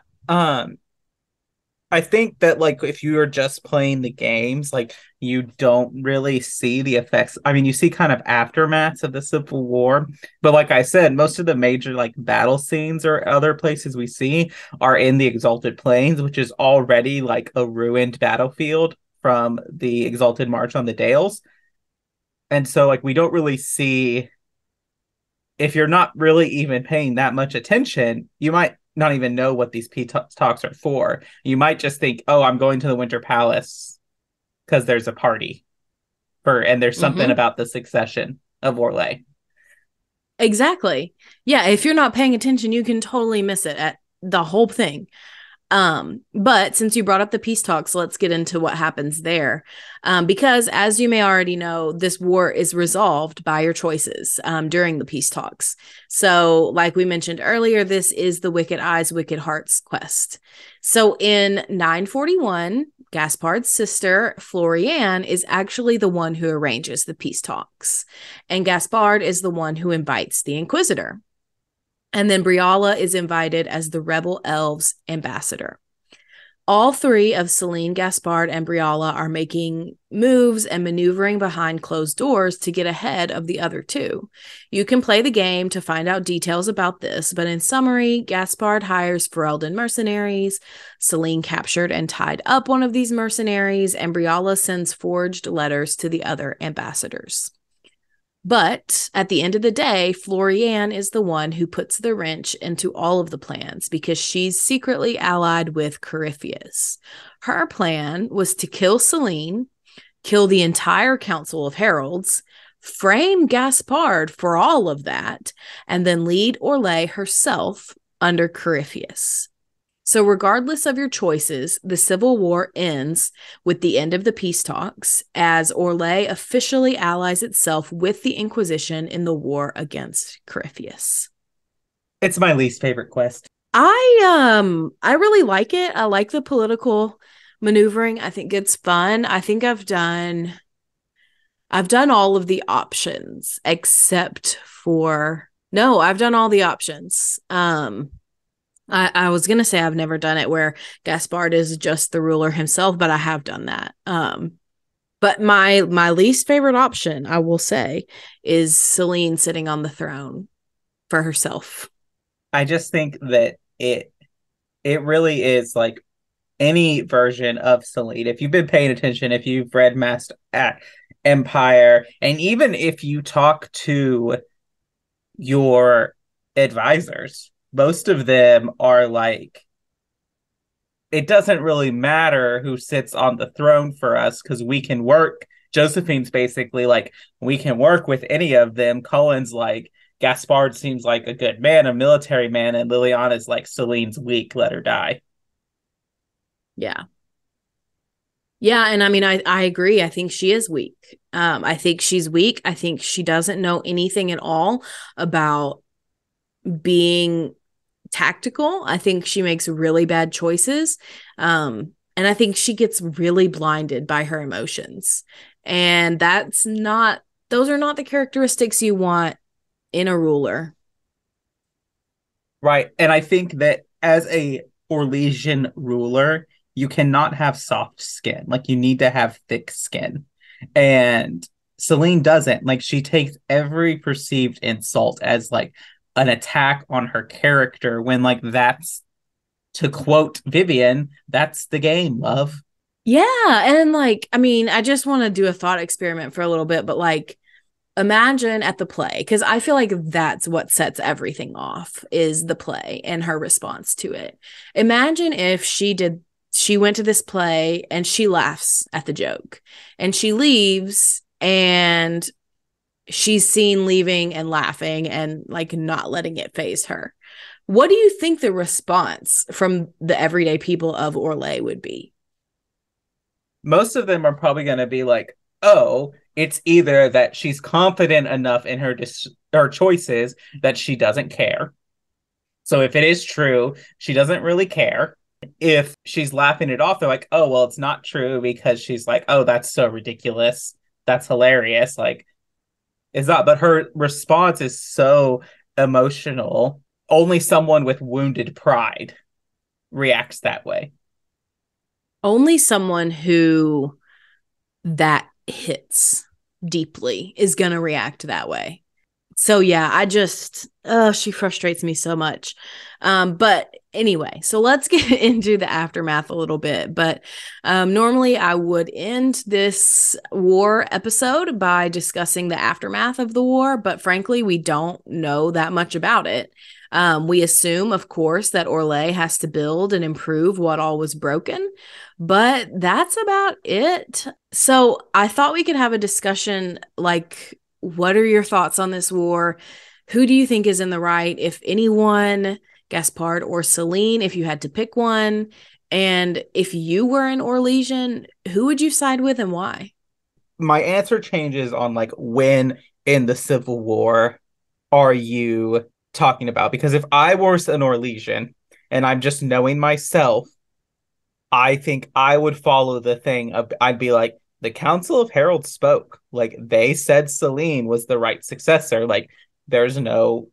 I think that, like, if you are just playing the games, like, you don't really see the effects. I mean, you see kind of aftermaths of the Civil War, but like I said, most of the major, like, battle scenes or other places we see are in the Exalted Plains, which is already, like, a ruined battlefield from the Exalted March on the Dales. And so, like, we don't really see, if you're not really even paying that much attention, you might not even know what these talks are for. You might just think, oh, I'm going to the Winter Palace because there's a party and there's something about the succession of Orlais. Exactly. Yeah, if you're not paying attention, you can totally miss it at the whole thing. But since you brought up the peace talks, let's get into what happens there. Because as you may already know, this war is resolved by your choices during the peace talks. So like we mentioned earlier, this is the Wicked Eyes, Wicked Hearts quest. So in 941, Gaspard's sister, Florianne, is actually the one who arranges the peace talks. And Gaspard is the one who invites the Inquisitor. And then Briala is invited as the rebel elves ambassador. All three of Selene, Gaspard, and Briala are making moves and maneuvering behind closed doors to get ahead of the other two. You can play the game to find out details about this, but in summary, Gaspard hires Ferelden mercenaries, Selene captured and tied up one of these mercenaries, and Briala sends forged letters to the other ambassadors. But at the end of the day, Florianne is the one who puts the wrench into all of the plans because she's secretly allied with Corypheus. Her plan was to kill Selene, kill the entire Council of Heralds, frame Gaspard for all of that, and then lead Orlais herself under Corypheus. So regardless of your choices, the Civil War ends with the end of the peace talks as Orlais officially allies itself with the Inquisition in the war against Corypheus. It's my least favorite quest. I really like it. I like the political maneuvering. I think it's fun. I think I've done all of the options except for I've done all the options. I was going to say I've never done it where Gaspard is just the ruler himself, but I have done that. But my least favorite option, I will say, is Selene sitting on the throne for herself. I just think that it really is like any version of Selene. If you've been paying attention, if you've read Mass Empire, and even if you talk to your advisors, most of them are like, it doesn't really matter who sits on the throne for us because we can work. Josephine's basically like, we can work with any of them. Cullen's like, Gaspard seems like a good man, a military man, and Liliana's like, Selene's weak, let her die. Yeah. Yeah, and I mean, I agree. I think she is weak. I think she's weak. I think she doesn't know anything at all about being tactical. I think she makes really bad choices. And I think she gets really blinded by her emotions. And those are not the characteristics you want in a ruler. Right. And I think that as a Orlesian ruler, you cannot have soft skin. Like, you need to have thick skin. And Celine doesn't. Like, she takes every perceived insult as like an attack on her character when, like, that's, to quote Vivian, that's the game, love. Yeah. And like, I mean, I just want to do a thought experiment for a little bit, but like, imagine at the play, because I feel like that's what sets everything off is the play and her response to it. Imagine if she went to this play and she laughs at the joke and she leaves and she's seen leaving and laughing and like not letting it faze her. What do you think the response from the everyday people of Orlais would be? Most of them are probably going to be like, oh, it's either that she's confident enough in her choices that she doesn't care. So if it is true, she doesn't really care. If she's laughing it off, they're like, oh, well, it's not true because she's like, oh, that's so ridiculous. That's hilarious. Like, it's not, but her response is so emotional. Only someone with wounded pride reacts that way. Only someone who that hits deeply is going to react that way. So yeah, she frustrates me so much. But anyway, so let's get into the aftermath a little bit. But normally I would end this war episode by discussing the aftermath of the war, but frankly, we don't know that much about it. We assume, of course, that Orlais has to build and improve what all was broken, but that's about it. So I thought we could have a discussion like, what are your thoughts on this war? Who do you think is in the right? If anyone, Gaspard or Celine, if you had to pick one, and if you were an Orlesian, who would you side with and why? My answer changes on like when in the Civil War are you talking about, because if I was an Orlesian and I'm just knowing myself, I think I would follow the thing of, I'd be like, the Council of Heralds spoke. Like, they said Celine was the right successor. Like, there's no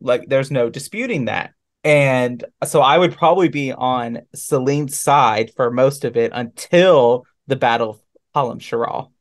disputing that. And so I would probably be on Celine's side for most of it until the Battle of Palam-Shiral.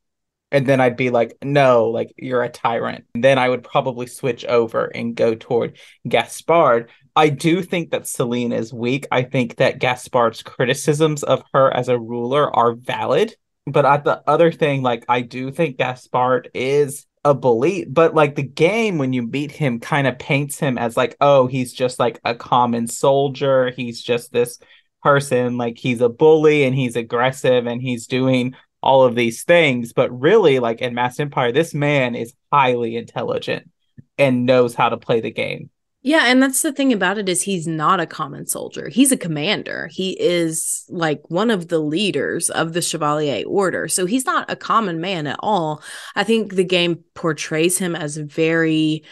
And then I'd be like, no, like, you're a tyrant. And then I would probably switch over and go toward Gaspard. I do think that Celine is weak. I think that Gaspard's criticisms of her as a ruler are valid. But at the other thing, like, I do think Gaspard is a bully. But, like, the game, when you meet him, kind of paints him as, like, oh, he's just, like, a common soldier. He's just this person. Like, he's a bully and he's aggressive and he's doing all of these things, but really, like, in Mass Empire, this man is highly intelligent and knows how to play the game. Yeah, and that's the thing about it is he's not a common soldier. He's a commander. He is like one of the leaders of the Chevalier Order. So he's not a common man at all. I think the game portrays him as very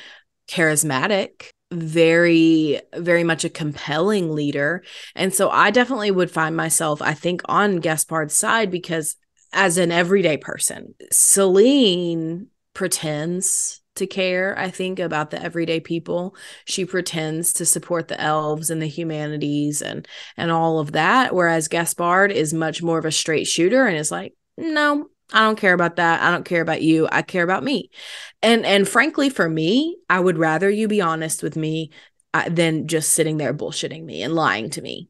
charismatic, very, very much a compelling leader. And so I definitely would find myself, I think, on Gaspard's side because as an everyday person, Celine pretends to care, I think, about the everyday people. She pretends to support the elves and the humanities and all of that, whereas Gaspard is much more of a straight shooter and is like, no, I don't care about that. I don't care about you. I care about me. And frankly, for me, I would rather you be honest with me than just sitting there bullshitting me and lying to me.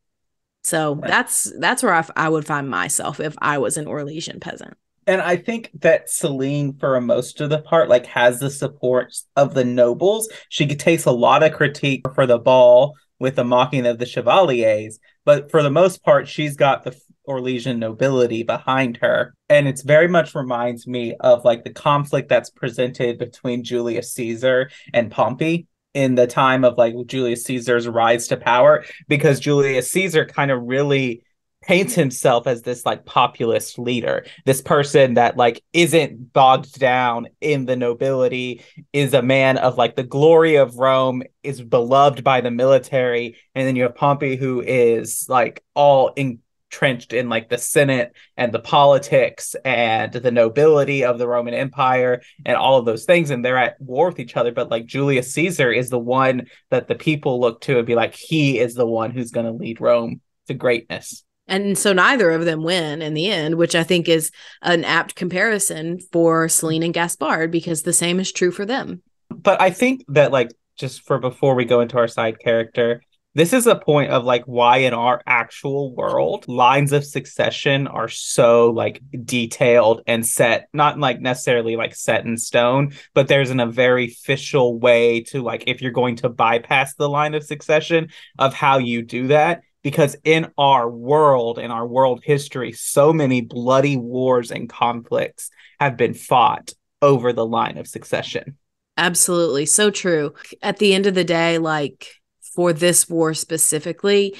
So that's where I would find myself if I was an Orlesian peasant. And I think that Celine, for most of the part, like, has the support of the nobles. She takes a lot of critique for the ball with the mocking of the Chevaliers, but for the most part, she's got the Orlesian nobility behind her. And it's very much reminds me of, like, the conflict that's presented between Julius Caesar and Pompey in the time of, like, Julius Caesar's rise to power, because Julius Caesar kind of really paints himself as this, like, populist leader, this person that, like, isn't bogged down in the nobility, is a man of, like, the glory of Rome, is beloved by the military. And then you have Pompey, who is, like, all entrenched in, like, the Senate and the politics and the nobility of the Roman Empire and all of those things, and they're at war with each other. But, like, Julius Caesar is the one that the people look to and be like, he is the one who's going to lead Rome to greatness. And so neither of them win in the end, which I think is an apt comparison for Celine and Gaspard, because the same is true for them. But I think that, like, just for before we go into our side character, this is a point of like why in our actual world lines of succession are so like detailed and set, not like necessarily like set in stone, but there's a very official way to, like, if you're going to bypass the line of succession, of how you do that. Because in our world history, so many bloody wars and conflicts have been fought over the line of succession. Absolutely. So true. At the end of the day, like, for this war specifically,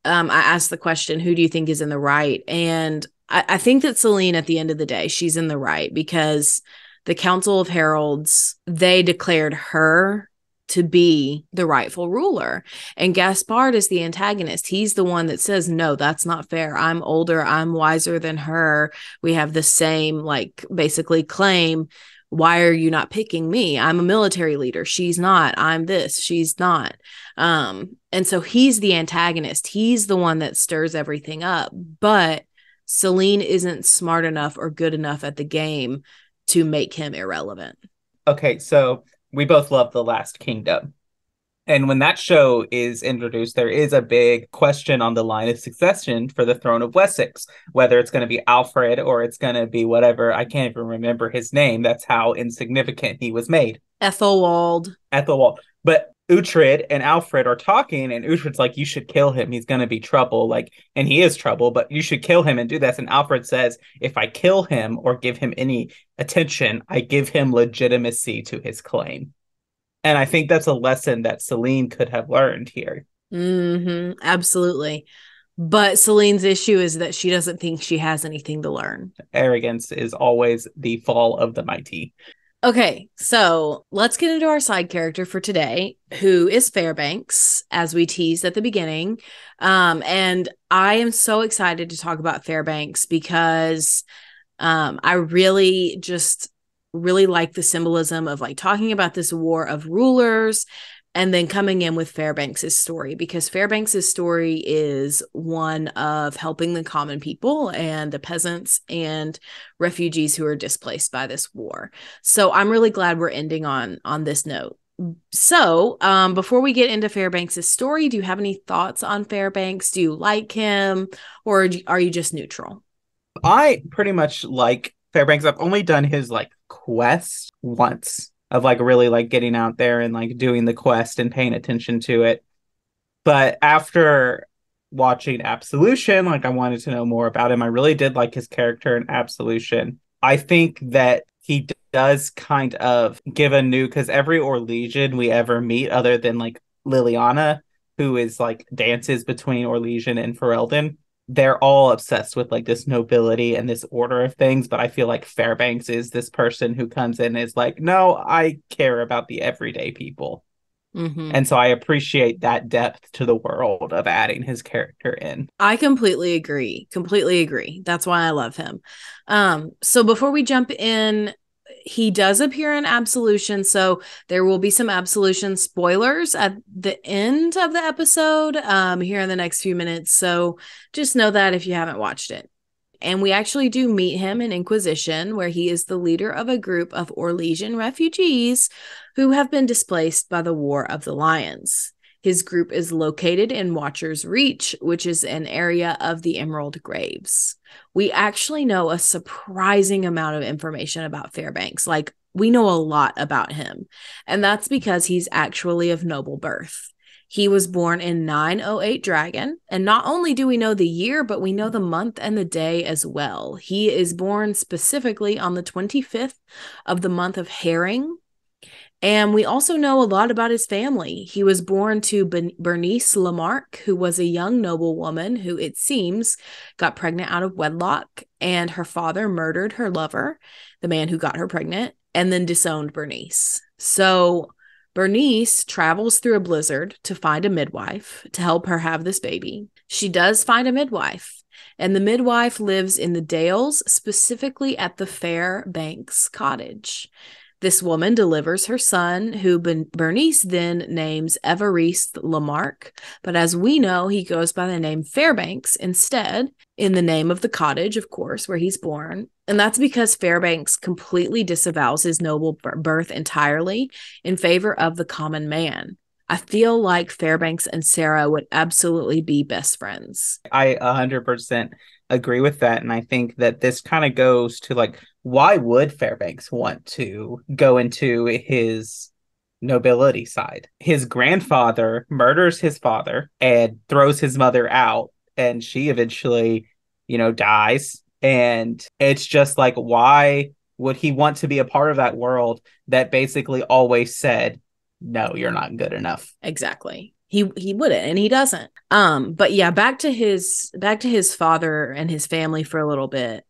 I asked the question, who do you think is in the right? And I think that Celine, at the end of the day, she's in the right, because the Council of Heralds, they declared her to be the rightful ruler. And Gaspard is the antagonist. He's the one that says, no, that's not fair. I'm older. I'm wiser than her. We have the same, like, basically claim. Why are you not picking me? I'm a military leader. She's not. I'm this. She's not. And so he's the antagonist. He's the one that stirs everything up. But Celine isn't smart enough or good enough at the game to make him irrelevant. Okay, so we both love The Last Kingdom. And when that show is introduced, there is a big question on the line of succession for the throne of Wessex, whether it's going to be Alfred or it's going to be whatever. I can't even remember his name. That's how insignificant he was made. Ethelwald. But Uhtred and Alfred are talking, and Uhtred's like, you should kill him. He's going to be trouble. Like, and he is trouble, but you should kill him and do this. And Alfred says, if I kill him or give him any attention, I give him legitimacy to his claim. And I think that's a lesson that Celine could have learned here. Mm-hmm, absolutely. But Celine's issue is that she doesn't think she has anything to learn. Arrogance is always the fall of the mighty. Okay, so let's get into our side character for today, who is Fairbanks, as we teased at the beginning. And I am so excited to talk about Fairbanks because I really like the symbolism of, like, talking about this war of rulers and then coming in with Fairbanks's story, because Fairbanks's story is one of helping the common people and the peasants and refugees who are displaced by this war. So I'm really glad we're ending on this note. So before we get into Fairbanks's story, do you have any thoughts on Fairbanks? Do you like him, or are you just neutral? I pretty much like Fairbanks. I've only done his, like, quest once, of, like, really, like, getting out there and, like, doing the quest and paying attention to it. But after watching Absolution, like, I wanted to know more about him. I really did like his character in Absolution. I think that he does kind of give a new, because every Orlesian we ever meet, other than, like, Liliana, who is, like, dances between Orlesian and Ferelden, they're all obsessed with, like, this nobility and this order of things. But I feel like Fairbanks is this person who comes in and is like, no, I care about the everyday people. Mm-hmm. And so I appreciate that depth to the world of adding his character in. I completely agree. That's why I love him. So before we jump in, he does appear in Absolution, so there will be some Absolution spoilers at the end of the episode here in the next few minutes. So just know that if you haven't watched it. And we actually do meet him in Inquisition, where he is the leader of a group of Orlesian refugees who have been displaced by the War of the Lions. His group is located in Watcher's Reach, which is an area of the Emerald Graves. We actually know a surprising amount of information about Fairbanks. Like, we know a lot about him, and that's because he's actually of noble birth. He was born in 908 Dragon, and not only do we know the year, but we know the month and the day as well. He is born specifically on the 25th of the month of Herring, and we also know a lot about his family. He was born to Bernice Lamarck, who was a young noblewoman who, it seems, got pregnant out of wedlock, and her father murdered her lover, the man who got her pregnant, and then disowned Bernice. So Bernice travels through a blizzard to find a midwife to help her have this baby. She does find a midwife, and the midwife lives in the Dales, specifically at the Fairbanks cottage. This woman delivers her son, who Bernice then names Évariste Lamarck. But as we know, he goes by the name Fairbanks instead, in the name of the cottage, of course, where he's born. And that's because Fairbanks completely disavows his noble birth entirely in favor of the common man. I feel like Fairbanks and Sarah would absolutely be best friends. I 100% agree with that. And I think that this kind of goes to like, why would Fairbanks want to go into his nobility side? His grandfather murders his father and throws his mother out, and she eventually, dies. And it's just like, why would he want to be a part of that world that basically always said, no, you're not good enough? Exactly. He wouldn't, and he doesn't. But yeah, back to his father and his family for a little bit.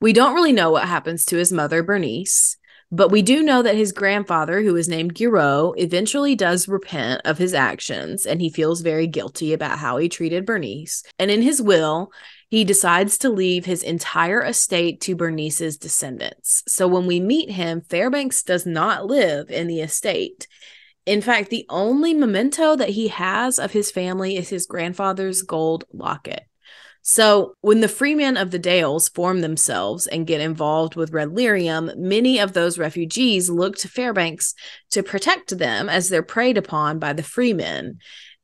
We don't really know what happens to his mother, Bernice, but we do know that his grandfather, who is named Guiraud, eventually does repent of his actions, and he feels very guilty about how he treated Bernice. And in his will, he decides to leave his entire estate to Bernice's descendants. So when we meet him, Fairbanks does not live in the estate. In fact, the only memento that he has of his family is his grandfather's gold locket. So when the freemen of the Dales form themselves and get involved with Red Lyrium, many of those refugees look to Fairbanks to protect them as they're preyed upon by the freemen.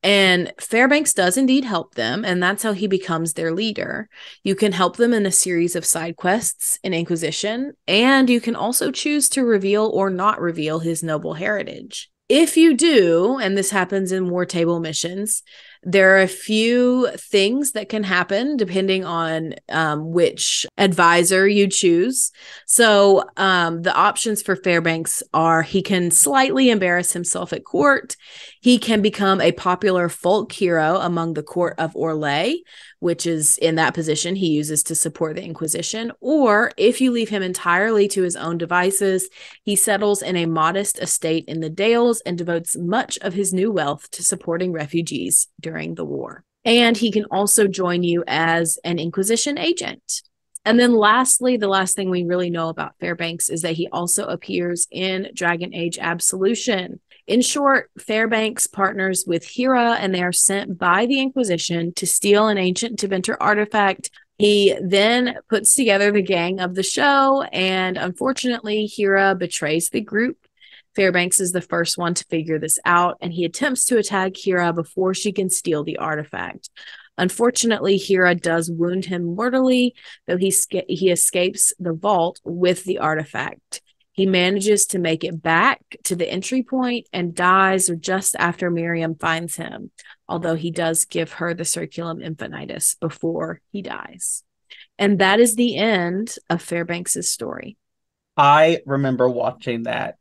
And Fairbanks does indeed help them, and that's how he becomes their leader. You can help them in a series of side quests in Inquisition, and you can also choose to reveal or not reveal his noble heritage. If you do, and this happens in war table missions, there are a few things that can happen depending on which advisor you choose. So the options for Fairbanks are: he can slightly embarrass himself at court. He can become a popular folk hero among the court of Orlais, which is in that position he uses to support the Inquisition. Or if you leave him entirely to his own devices, he settles in a modest estate in the Dales and devotes much of his new wealth to supporting refugees during the war. And he can also join you as an Inquisition agent. And then lastly, the last thing we really know about Fairbanks is that he also appears in Dragon Age Absolution. In short, Fairbanks partners with Hera, and they are sent by the Inquisition to steal an ancient Tevinter artifact. He then puts together the gang of the show, and unfortunately, Hera betrays the group. Fairbanks is the first one to figure this out, and he attempts to attack Hera before she can steal the artifact. Unfortunately, Hera does wound him mortally, though he escapes the vault with the artifact. He manages to make it back to the entry point and dies just after Miriam finds him, although he does give her the Circulum Infinitus before he dies. And that is the end of Fairbanks' story. I remember watching that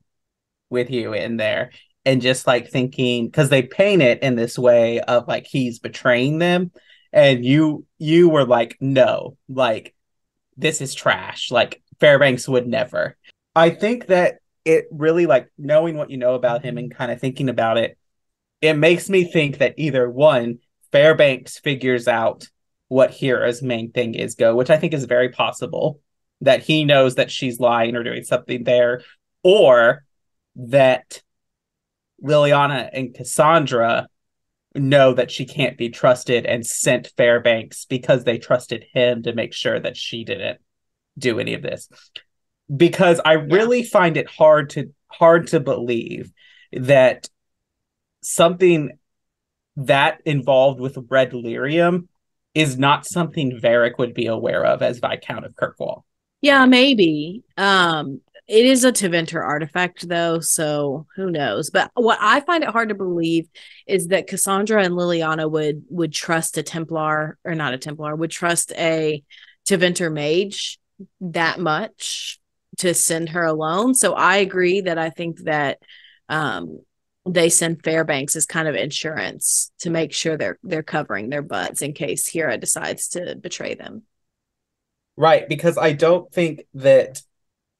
with you in there and just like thinking, because they paint it in this way of like he's betraying them, and you were like, no, like this is trash, like Fairbanks would never. I think that it really, like, knowing what you know about him and kind of thinking about it, it makes me think that either one, Fairbanks figures out what Hera's main thing is, which I think is very possible, that he knows that she's lying or doing something there, or that Liliana and Cassandra know that she can't be trusted and sent Fairbanks because they trusted him to make sure that she didn't do any of this. Because I really find it hard to believe that something that involved with Red Lyrium is not something Varric would be aware of as Viscount of Kirkwall. Yeah, maybe. It is a Tevinter artifact, though, so who knows? But what I find it hard to believe is that Cassandra and Liliana would trust a Templar, or not a Templar, would trust a Tevinter mage that much to send her alone. So I agree that I think that they send Fairbanks as kind of insurance to make sure they're covering their butts in case Hera decides to betray them. Right, because I don't think that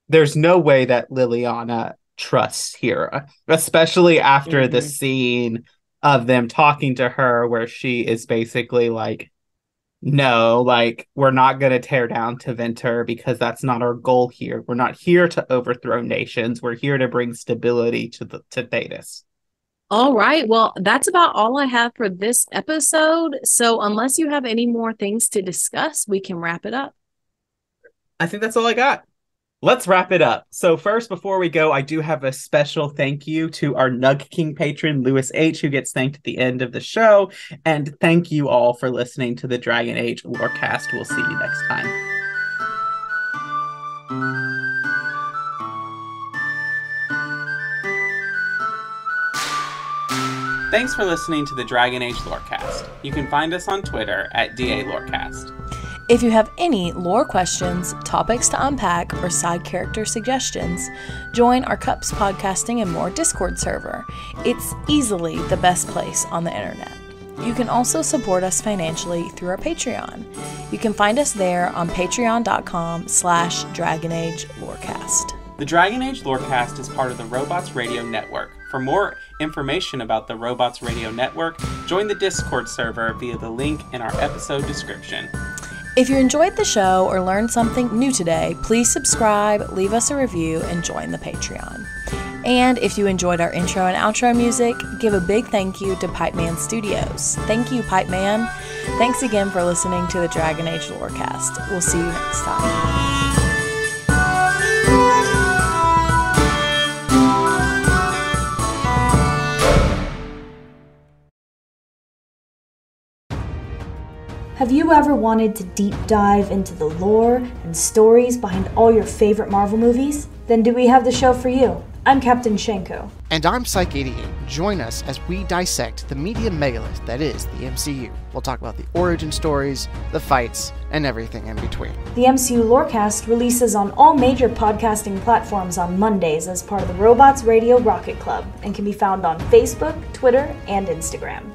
there's no way that Liliana trusts Hera, especially after the scene of them talking to her where she is basically like, no, like, we're not going to tear down Tevinter because that's not our goal here. We're not here to overthrow nations. We're here to bring stability to Thedas. All right. Well, that's about all I have for this episode. So unless you have any more things to discuss, we can wrap it up. I think that's all I got. Let's wrap it up. So first, before we go, I do have a special thank you to our Nug King patron, Lewis H., who gets thanked at the end of the show. And thank you all for listening to the Dragon Age Lorecast. We'll see you next time. Thanks for listening to the Dragon Age Lorecast. You can find us on Twitter at DA Lorecast. If you have any lore questions, topics to unpack, or side character suggestions, join our Cups Podcasting and More Discord server. It's easily the best place on the internet. You can also support us financially through our Patreon. You can find us there on patreon.com/DragonAgeLorecast. The Dragon Age Lorecast is part of the Robots Radio Network. For more information about the Robots Radio Network, join the Discord server via the link in our episode description. If you enjoyed the show or learned something new today, please subscribe, leave us a review, and join the Patreon. And if you enjoyed our intro and outro music, give a big thank you to Pipeman Studios. Thank you, Pipeman. Thanks again for listening to the Dragon Age Lorecast. We'll see you next time. Have you ever wanted to deep dive into the lore and stories behind all your favorite Marvel movies? Then do we have the show for you? I'm Captain Shenko. And I'm Psych88. Join us as we dissect the media megalith that is the MCU. We'll talk about the origin stories, the fights, and everything in between. The MCU Lorecast releases on all major podcasting platforms on Mondays as part of the Robots Radio Rocket Club and can be found on Facebook, Twitter, and Instagram.